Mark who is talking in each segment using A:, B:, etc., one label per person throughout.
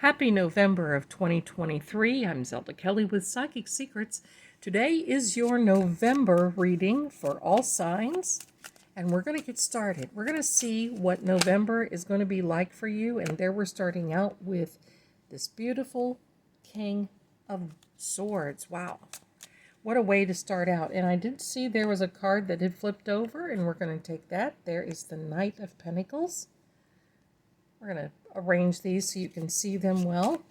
A: Happy November of 2023. I'm Zelda Kelly with Psychic Secrets. Today is your November reading for all signs, and we're going to get started. We're going to see what November is going to be like for you, and there we're starting out with this beautiful King of Swords. Wow. What a way to start out. And I did see there was a card that had flipped over, and we're going to take that. There is the Knight of Pentacles. We're going to arrange these so you can see them well.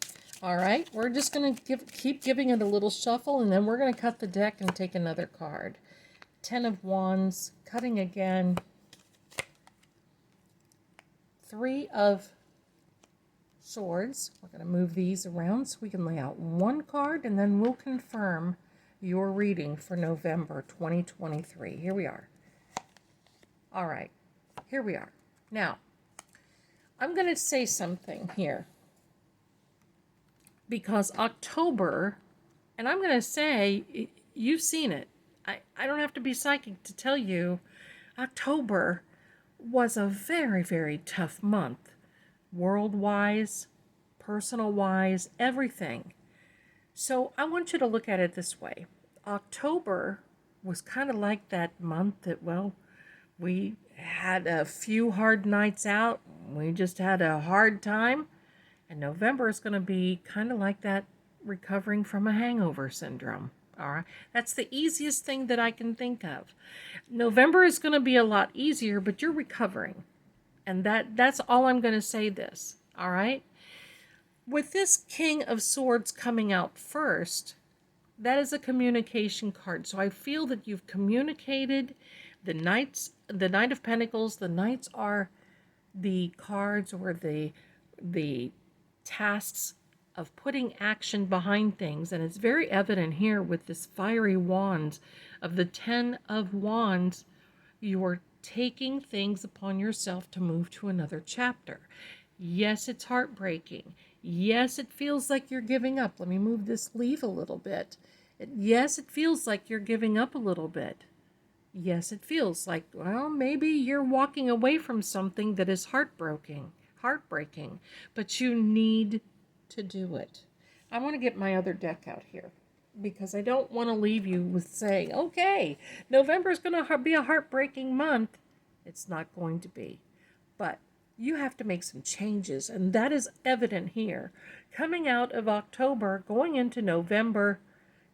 A: All right, we're just going to keep giving it a little shuffle, and then we're going to cut the deck and take another card. Ten of Wands, cutting again. Three of Swords. We're going to move these around so we can lay out one card, and then we'll confirm your reading for November 2023. Here we are. All right, here we are. Now, I'm going to say something here, because October, and I'm going to say, you've seen it. I don't have to be psychic to tell you, October was a very, very tough month. World-wise, personal-wise, everything. So I want you to look at it this way. October was kind of like that month that, well, we had a few hard nights out. We just had a hard time. And November is going to be kind of like that, recovering from a hangover syndrome. All right. That's the easiest thing that I can think of. November is going to be a lot easier, but you're recovering. And that's all I'm going to say this. All right. With this King of Swords coming out first, that is a communication card. So I feel that you've communicated. The Knight of Pentacles, the Knights are the cards or the tasks of putting action behind things. And it's very evident here with this fiery wand of the Ten of Wands. You are taking things upon yourself to move to another chapter. Yes, it's heartbreaking. Yes, it feels like you're giving up. Let me move this leaf a little bit. Yes, it feels like you're giving up a little bit. Yes, it feels like, well, maybe you're walking away from something that is heartbreaking, but you need to do it. I want to get my other deck out here because I don't want to leave you with saying, okay, November is going to be a heartbreaking month. It's not going to be, but you have to make some changes, and that is evident here. Coming out of October, going into November,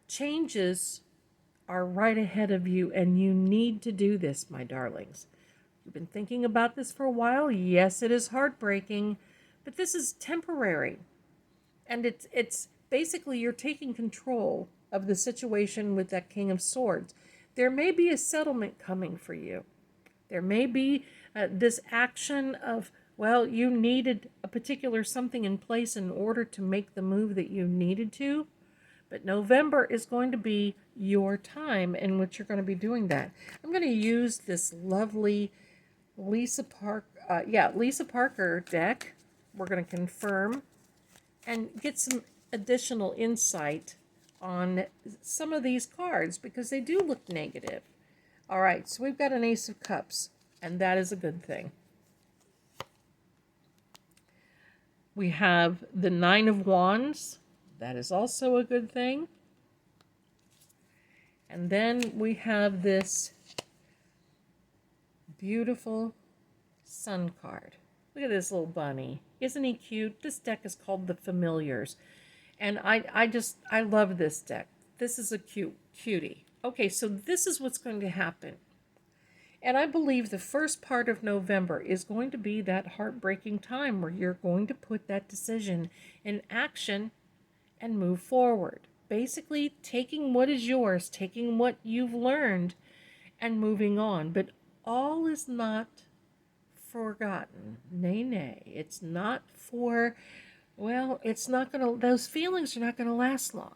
A: changes are right ahead of you, and you need to do this, my darlings. You've been thinking about this for a while. Yes, it is heartbreaking, but this is temporary. And it's basically you're taking control of the situation with that King of Swords. There may be a settlement coming for you. There may be this action of, well, you needed a particular something in place in order to make the move that you needed to. But November is going to be your time in which you're going to be doing that. I'm going to use this lovely Lisa Parker deck. We're going to confirm and get some additional insight on some of these cards because they do look negative. All right, so we've got an Ace of Cups, and that is a good thing. We have the Nine of Wands. That is also a good thing. And then we have this beautiful Sun card. Look at this little bunny. Isn't he cute? This deck is called the Familiars. And I love this deck. This is a cutie. Okay, so this is what's going to happen. And I believe the first part of November is going to be that heartbreaking time where you're going to put that decision in action and move forward. Basically, taking what is yours, taking what you've learned, and moving on. But all is not forgotten. Nay, nay. It's not for, well, it's not going to, those feelings are not going to last long.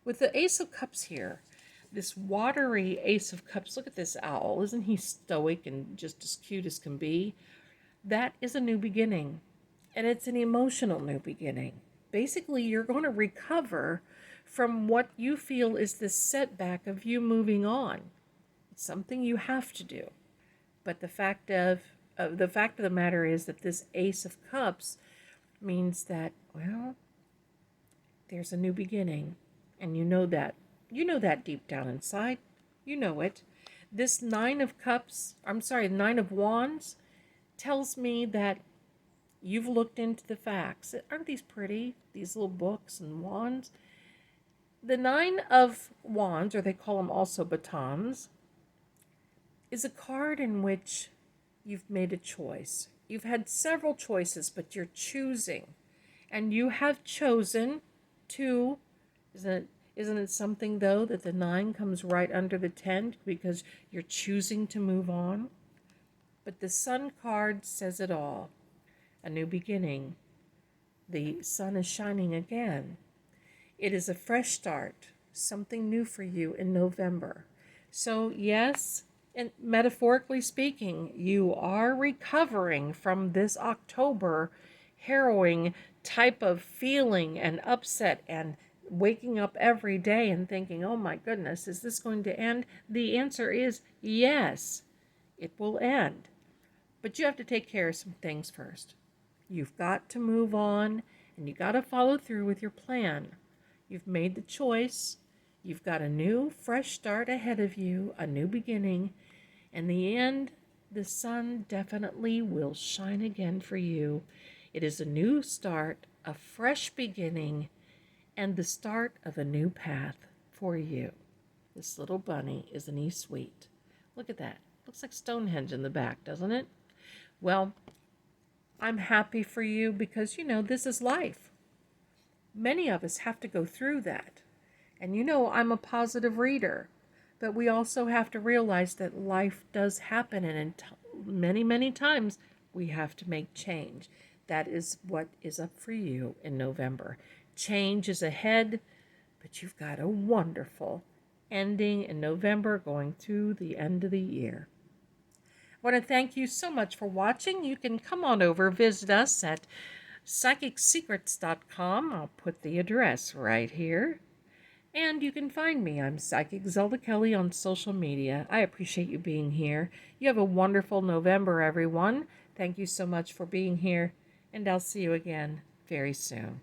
A: With the Ace of Cups here, this watery Ace of Cups, look at this owl. Isn't he stoic and just as cute as can be? That is a new beginning, and it's an emotional new beginning. Basically, you're going to recover from what you feel is this setback of you moving on. It's something you have to do. But the fact of the matter is that this Ace of Cups means that, well, there's a new beginning. And you know that. You know that deep down inside. You know it. This Nine of Wands tells me that you've looked into the facts. Aren't these pretty? These little books and wands. The Nine of Wands, or they call them also batons, is a card in which you've made a choice. You've had several choices, but you're choosing. And you have chosen to, isn't it something, though, that the 9 comes right under the 10 because you're choosing to move on? But the Sun card says it all. A new beginning. The sun is shining again. It is a fresh start, something new for you in November. So, yes, and metaphorically speaking, you are recovering from this October harrowing type of feeling and upset and waking up every day and thinking, oh my goodness, is this going to end? The answer is yes, it will end. But you have to take care of some things first. You've got to move on, and you got to follow through with your plan. You've made the choice. You've got a new, fresh start ahead of you, a new beginning. In the end, the sun definitely will shine again for you. It is a new start, a fresh beginning, and the start of a new path for you. This little bunny, isn't he sweet? Look at that. Looks like Stonehenge in the back, doesn't it? Well, I'm happy for you because, this is life. Many of us have to go through that. And I'm a positive reader. But we also have to realize that life does happen, and many, many times we have to make change. That is what is up for you in November. Change is ahead, but you've got a wonderful ending in November going through the end of the year. I want to thank you so much for watching. You can come on over, visit us at PsychicSecrets.com. I'll put the address right here. And you can find me. I'm Psychic Zelda Kelly on social media. I appreciate you being here. You have a wonderful November, everyone. Thank you so much for being here, and I'll see you again very soon.